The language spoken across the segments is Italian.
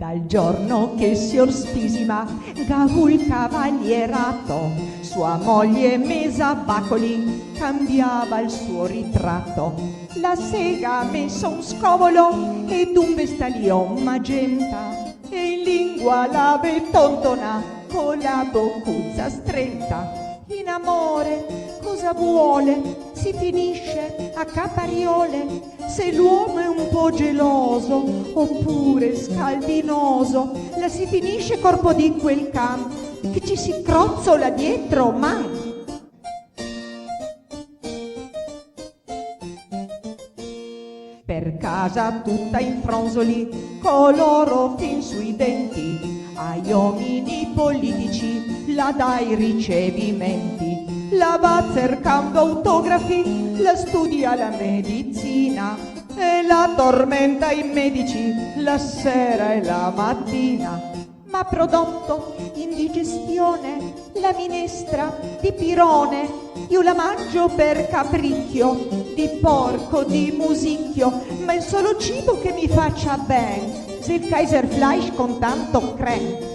Dal giorno che signor Spisima gavu il cavalierato, sua moglie Mesa Bacoli cambiava il suo ritratto. La sega ha messo un scovolo ed un vestalion magenta, e in lingua l'ave tontona con la boccuzza stretta. In amore cosa vuole? Si finisce a capariole, se l'uomo è un po' geloso oppure scaldinoso, la si finisce corpo di quel can che ci si crozzola dietro man. Per casa tutta in fronzoli, coloro fin sui denti, agli uomini politici la dai ricevimenti. La va cercando autografi, la studia la medicina e la tormenta i medici la sera e la mattina. Ma prodotto indigestione la minestra di pirone, io la mangio per capricchio, di porco, di musicchio, ma il solo cibo che mi faccia ben, se il Kaiserfleisch con tanto creme.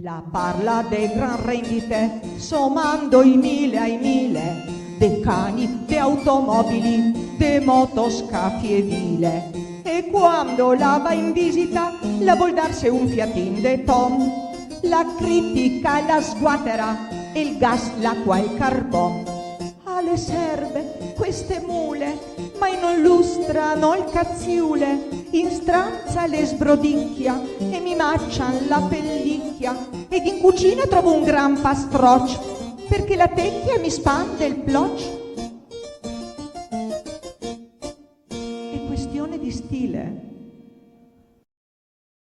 La parla de gran rendite, sommando i mille ai mille, de cani, de automobili, de motoscafi e vile. E quando la va in visita, la vuol darsi un fiatin de tom, la critica, la sguatera, e il gas, l'acqua e il carbon. Le serve queste mule, mai non lustrano il cazziule, in stranza le sbrodicchia e mi maccian la pellicchia, ed in cucina trovo un gran pastroccio, perché la tecchia mi spande il ploc. È questione di stile.